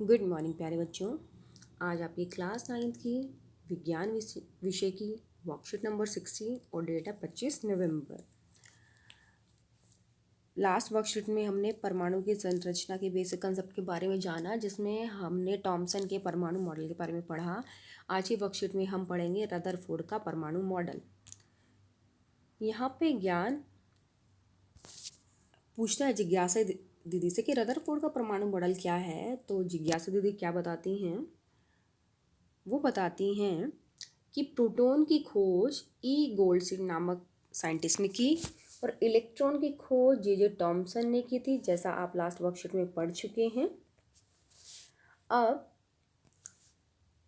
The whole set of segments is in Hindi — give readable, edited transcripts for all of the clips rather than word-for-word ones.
गुड मॉर्निंग प्यारे बच्चों। आज आपकी क्लास 9th की विज्ञान विषय की वर्कशीट नंबर 16 और डेट है 25 नवंबर। लास्ट वर्कशीट में हमने परमाणु की संरचना के बेसिक कंसेप्ट के बारे में जाना, जिसमें हमने थॉमसन के परमाणु मॉडल के बारे में पढ़ा। आज की वर्कशीट में हम पढ़ेंगे रदरफोर्ड का परमाणु मॉडल। यहाँ पे ज्ञान पूछता है जिज्ञासा दीदी से कि रदरफोर्ड का परमाणु मॉडल क्या है। तो जिज्ञासा दीदी क्या बताती हैं? वो बताती हैं कि प्रोटॉन की खोज ई गोल्डस्टीन नामक साइंटिस्ट ने की और इलेक्ट्रॉन की खोज जे थॉमसन ने की थी, जैसा आप लास्ट वर्कशीट में पढ़ चुके हैं। अब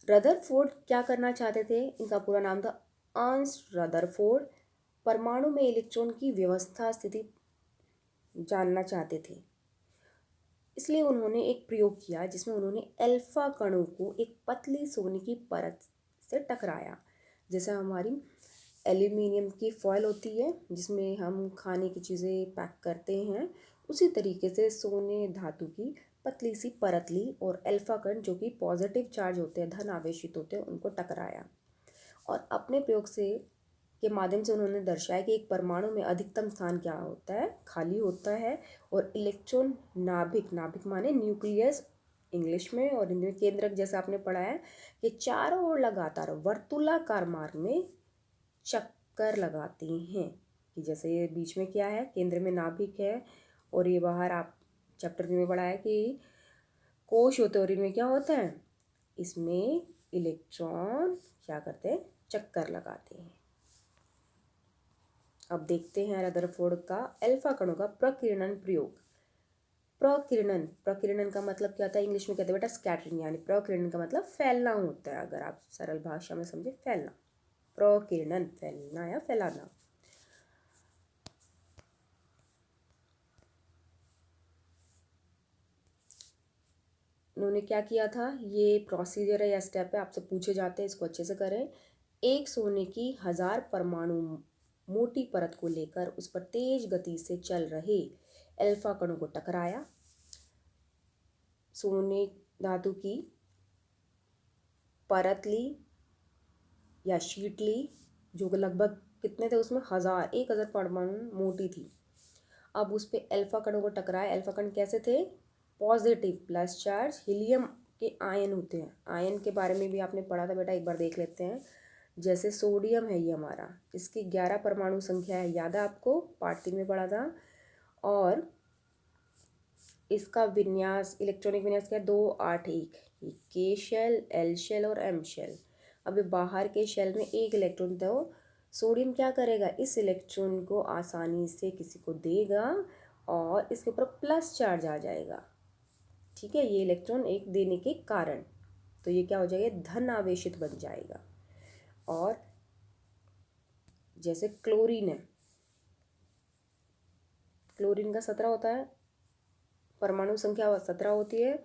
रदरफोर्ड क्या करना चाहते थे? इनका पूरा नाम था अर्नस्ट रदरफोर्ड। परमाणु में इलेक्ट्रॉन की व्यवस्था स्थिति जानना चाहते थे, इसलिए उन्होंने एक प्रयोग किया जिसमें उन्होंने अल्फा कणों को एक पतली सोने की परत से टकराया। जैसे हमारी एल्यूमिनियम की फॉयल होती है जिसमें हम खाने की चीज़ें पैक करते हैं, उसी तरीके से सोने धातु की पतली सी परत ली और अल्फा कण जो कि पॉजिटिव चार्ज होते हैं, धन आवेशित होते हैं, उनको टकराया। और अपने प्रयोग से के माध्यम से उन्होंने दर्शाया कि एक परमाणु में अधिकतम स्थान क्या होता है? खाली होता है। और इलेक्ट्रॉन नाभिक, नाभिक माने न्यूक्लियस इंग्लिश में, और हिंदी में केंद्रक, जैसा आपने पढ़ा है कि चारों ओर लगातार वर्तुलाकार मार्ग में चक्कर लगाते हैं। कि जैसे ये बीच में क्या है? केंद्र में नाभिक है, और ये बाहर आप चैप्टर में पढ़ा है कि कोश होते हैं, और इनमें क्या होता है? इसमें इलेक्ट्रॉन क्या करते हैं? चक्कर लगाते हैं। अब देखते हैं रदरफोर्ड का अल्फा कणों का प्रकीर्णन प्रयोग। प्रकीर्णन, प्रकीर्णन का मतलब क्या होता है? इंग्लिश में कहते हैं बेटा स्कैटरिंग, यानी प्रकीर्णन का मतलब फैलना होता है। अगर आप सरल भाषा में समझे, फैलना। प्रकीर्णन फैलना या फैलाना। उन्होंने क्या किया था? ये प्रोसीजर है या स्टेप है, आपसे पूछे जाते हैं, इसको अच्छे से करें। एक सोने की 1000 परमाणु मोटी परत को लेकर उस पर तेज गति से चल रहे अल्फा कणों को टकराया। सोने धातु की परत ली या शीट ली, जो लगभग कितने थे उसमें? 1000 परमाणु मोटी थी। अब उस पे अल्फा कणों को टकराया। अल्फा कण कैसे थे? पॉजिटिव प्लस चार्ज हीलियम के आयन होते हैं। आयन के बारे में भी आपने पढ़ा था बेटा, एक बार देख लेते हैं। जैसे सोडियम है ये हमारा, इसकी 11 परमाणु संख्या है, याद है आपको? पार्ट 3 में पढ़ा था। और इसका विन्यास, इलेक्ट्रॉनिक विन्यास क्या है? 281। ये के शेल, एल शेल और एम शेल। अब बाहर के शेल में एक इलेक्ट्रॉन, तो सोडियम क्या करेगा? इस इलेक्ट्रॉन को आसानी से किसी को देगा और इसके ऊपर प्लस चार्ज आ जाएगा। ठीक है, ये इलेक्ट्रॉन एक देने के कारण, तो ये क्या हो जाएगा? धन आवेशित बन जाएगा। और जैसे क्लोरीन है, क्लोरीन का 17 होता है, परमाणु संख्या 17 होती है,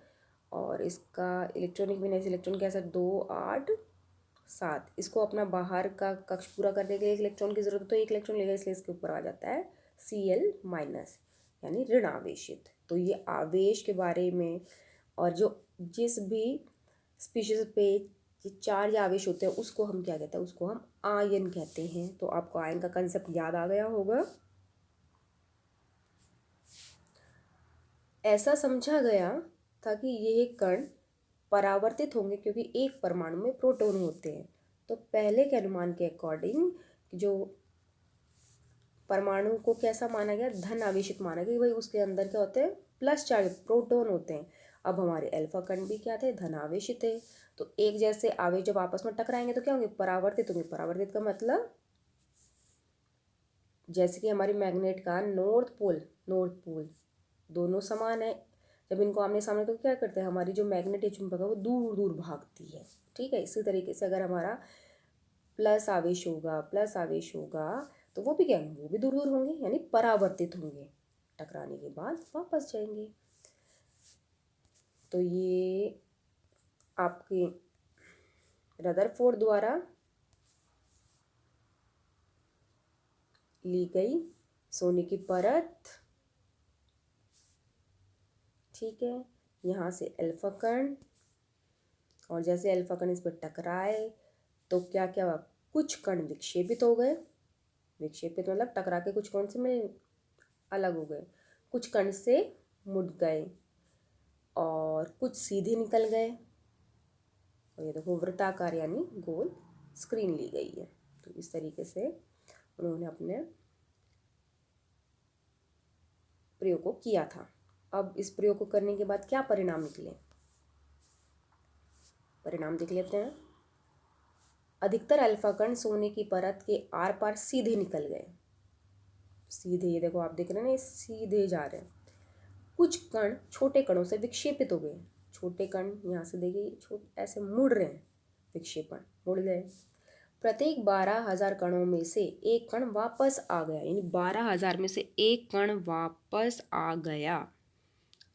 और इसका इलेक्ट्रॉनिक विन्यास, इलेक्ट्रॉन कैसा? 287। इसको अपना बाहर का कक्ष पूरा करने के लिए एक इलेक्ट्रॉन की जरूरत है, तो एक इलेक्ट्रॉन लेगा, इसलिए इसके ऊपर आ जाता है Cl-, यानी ऋण आवेशित। तो ये आवेश के बारे में, और जो जिस भी स्पीशीज पे चार्ज आवेश होते हैं उसको हम क्या कहते हैं? उसको हम आयन कहते हैं। तो आपको आयन का कंसेप्ट याद आ गया होगा। ऐसा समझा गया था कि ये कण परावर्तित होंगे क्योंकि एक परमाणु में प्रोटॉन होते हैं। तो पहले के अनुमान के अकॉर्डिंग जो परमाणु को कैसा माना गया? धन आवेशित माना गया, भाई उसके अंदर क्या होते हैं? प्लस चार्ज प्रोटॉन होते हैं। अब हमारे अल्फा कण भी क्या थे? धन आवेशित है। तो एक जैसे आवेश जब आपस में टकराएंगे तो क्या होंगे? परावर्तित होंगे। परावर्तित का मतलब जैसे कि हमारी मैग्नेट का नॉर्थ पोल, नॉर्थ पोल दोनों समान है, जब इनको आमने सामने तो क्या करते हैं? हमारी जो मैग्नेट या चुंबक है वो दूर दूर भागती है। ठीक है, इसी तरीके से अगर हमारा प्लस आवेश होगा, प्लस आवेश होगा, तो वो भी क्या होंगे? वो भी दूर दूर होंगे, यानी परावर्तित होंगे, टकराने के बाद वापस जाएंगे। तो ये आपके रदरफोर्ड द्वारा ली गई सोने की परत, ठीक है, यहाँ से अल्फा कण, और जैसे अल्फा कण इस पर टकराए तो क्या क्या हुआ, कुछ कण विक्षेपित हो गए। विक्षेपित मतलब टकरा के कुछ कण से मिल अलग हो गए, कुछ कण से मुड़ गए और कुछ सीधे निकल गए। और ये देखो वृत्ताकार यानी गोल स्क्रीन ली गई है। तो इस तरीके से उन्होंने अपने प्रयोग को किया था। अब इस प्रयोग को करने के बाद क्या परिणाम निकले, परिणाम देख लेते हैं। अधिकतर अल्फा कण सोने की परत के आर पार सीधे निकल गए। सीधे, ये देखो आप देख रहे हैं ना, सीधे जा रहे हैं। कुछ कण छोटे कणों से विक्षेपित हो गए। छोटे कण यहाँ से देखिए ऐसे मुड़ रहे हैं, विक्षेपण मुड़ गए। प्रत्येक 12,000 कणों में से एक कण वापस आ गया, यानी 12,000 में से एक कण वापस आ गया।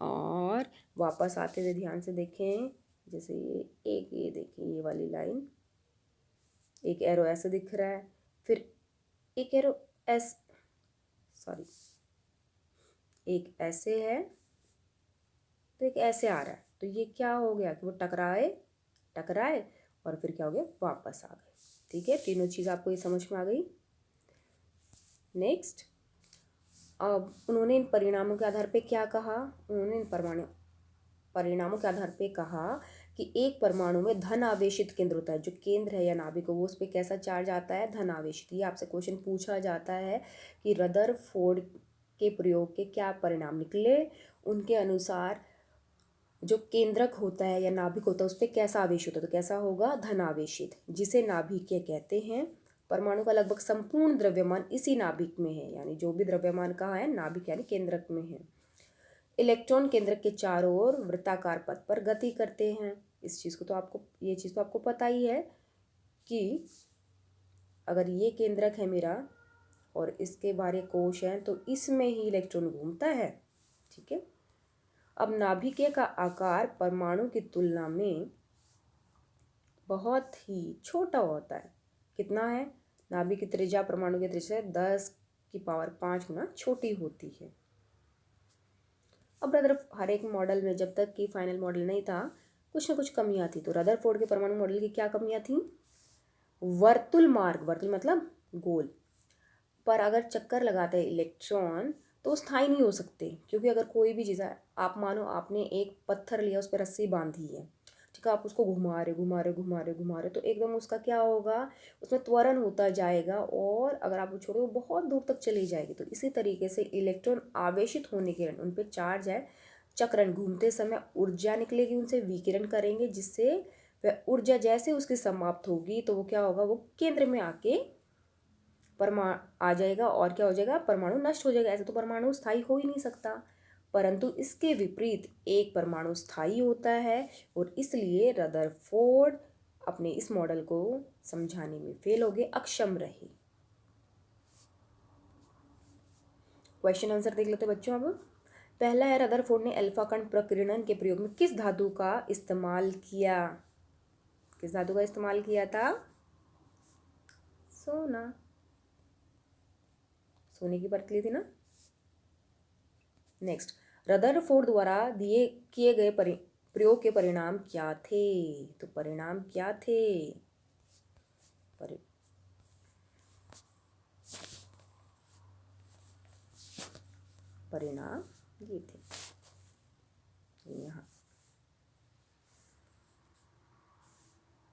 और वापस आते हुए ध्यान से देखें, जैसे ये देखिए, ये वाली लाइन, एक एरो ऐसे दिख रहा है, फिर एक एरो एक ऐसे है, तो एक ऐसे आ रहा है। तो ये क्या हो गया कि वो टकराए और फिर क्या हो गया, वापस आ गए। ठीक है, तीनों चीज़ आपको ये समझ में आ गई। नेक्स्ट, अब उन्होंने इन परिणामों के आधार पे क्या कहा, उन्होंने इन परिणामों के आधार पे कहा कि एक परमाणु में धन आवेशित केंद्र होता है। जो केंद्र है या नाभिक, वो उस पर कैसा चार्ज आता है, धन आवेशित। ये आपसे क्वेश्चन पूछा जाता है कि रदरफोर्ड के प्रयोग के क्या परिणाम निकले। उनके अनुसार जो केंद्रक होता है या नाभिक होता है उस पर कैसा आवेश होता है, तो कैसा होगा, धन आवेशित, जिसे नाभिकीय कहते हैं। परमाणु का लगभग संपूर्ण द्रव्यमान इसी नाभिक में है, यानी जो भी द्रव्यमान कहाँ है, नाभिक यानी केंद्रक में है। इलेक्ट्रॉन केंद्रक के चारों ओर वृत्ताकार पथ पर गति करते हैं। इस चीज़ को तो आपको, ये चीज़ तो आपको पता ही है कि अगर ये केंद्रक है मेरा और इसके बाहर कोश है, तो इसमें ही इलेक्ट्रॉन घूमता है। ठीक है। अब नाभिकीय का आकार परमाणु की तुलना में बहुत ही छोटा होता है। कितना है, नाभिक की त्रिज्या परमाणु की त्रिज्या 10⁵ गुना छोटी होती है। अब हर एक मॉडल में, जब तक कि फाइनल मॉडल नहीं था, कुछ ना कुछ कमियां थी। तो रदरफोर्ड के परमाणु मॉडल की क्या कमियां थी, वर्तुल मार्ग, वर्तुल मतलब गोल, पर अगर चक्कर लगाते हैं इलेक्ट्रॉन तो स्थायी नहीं हो सकते। क्योंकि अगर कोई भी चीज़ है, आप मानो आपने एक पत्थर लिया, उस पर रस्सी बांधी है, ठीक है, आप उसको घुमा रहे, तो एकदम उसका क्या होगा, उसमें त्वरण होता जाएगा, और अगर आप वो छोड़ो, वो बहुत दूर तक चली जाएगी। तो इसी तरीके से इलेक्ट्रॉन आवेशित होने के उन पर चार्ज है, चक्रण घूमते समय ऊर्जा निकलेगी, उनसे विकिरण करेंगे, जिससे वह ऊर्जा जैसे उसकी समाप्त होगी तो वो क्या होगा, वो केंद्र में आके आ जाएगा, और क्या हो जाएगा, परमाणु नष्ट हो जाएगा। ऐसे तो परमाणु स्थायी हो ही नहीं सकता। परंतु इसके विपरीत एक परमाणु स्थायी होता है, और इसलिए रदरफोर्ड अपने इस मॉडल को समझाने में फेल हो गए, अक्षम रहे। क्वेश्चन आंसर देख लेते बच्चों। अब पहला है, रदरफोर्ड ने अल्फा कण प्रकीर्णन के प्रयोग में किस धातु का इस्तेमाल किया। किस धातु का इस्तेमाल किया था, सोना, सोने की परत ली थी ना। नेक्स्ट, रदरफोर्ड द्वारा दिए किए गए प्रयोग के परिणाम क्या थे। तो परिणाम क्या थे, परिणाम ये थे,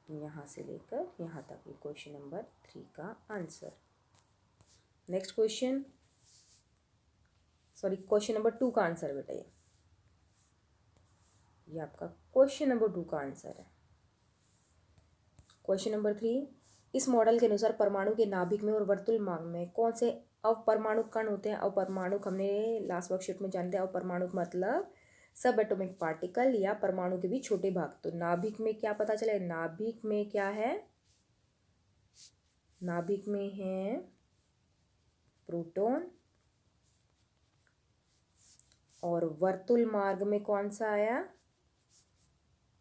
यहाँ से लेकर यहाँ तक, ये क्वेश्चन नंबर 3 का answer. Next question, question number 2 का आंसर बेटा, ये आपका क्वेश्चन नंबर 2 का आंसर है। क्वेश्चन नंबर 3, इस मॉडल के अनुसार परमाणु के नाभिक में और वर्तुल मार्ग में कौन से अपरमाणु कण होते हैं। अपरमाणु हमने लास्ट वर्कशीट में जानते हैं, अपरमाणु मतलब सब एटॉमिक पार्टिकल या परमाणु के भी छोटे भाग। तो नाभिक में क्या पता चले, नाभिक में क्या है, नाभिक में है प्रोटॉन, और वर्तुल मार्ग में कौन सा आया,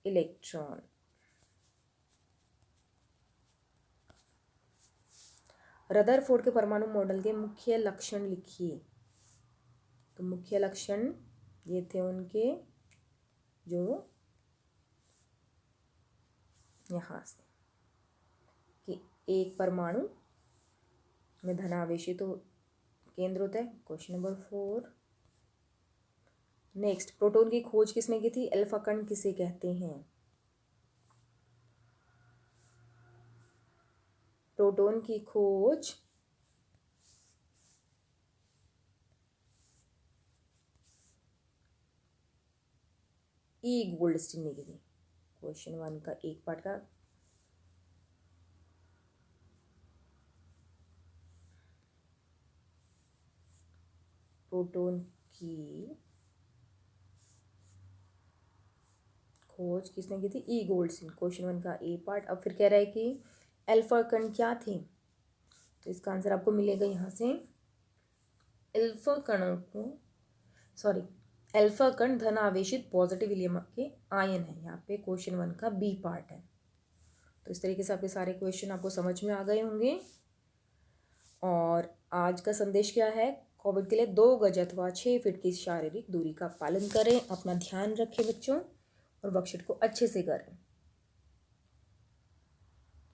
इलेक्ट्रॉन। रदरफोर्ड के परमाणु मॉडल के मुख्य लक्षण लिखिए। तो मुख्य लक्षण ये थे उनके, जो यहाँ से कि एक परमाणु में धनावेशित तो केंद्र होता है। Question number 4। नेक्स्ट, प्रोटॉन की खोज किसने की थी? अल्फा कण किसे कहते हैं? प्रोटॉन की खोज ई गोल्डस्टीन ने की थी। क्वेश्चन 1 का एक पार्ट का प्रोटॉन की खोज किसने की थी? ई गोल्डस्टीन। क्वेश्चन 1 का ए पार्ट। अब फिर कह रहा है कि अल्फा कण क्या थे? तो इसका आंसर आपको मिलेगा यहाँ से। अल्फा कणों को अल्फा कण धन आवेशित पॉजिटिव विलियम के आयन है। यहाँ पे क्वेश्चन 1 का बी पार्ट है। तो इस तरीके से आपके सारे क्वेश्चन आपको समझ में आ गए होंगे। और आज का संदेश क्या है? कोविड के लिए 2 गज अथवा 6 फीट की शारीरिक दूरी का पालन करें। अपना ध्यान रखें बच्चों, और वर्कशीट को अच्छे से करें।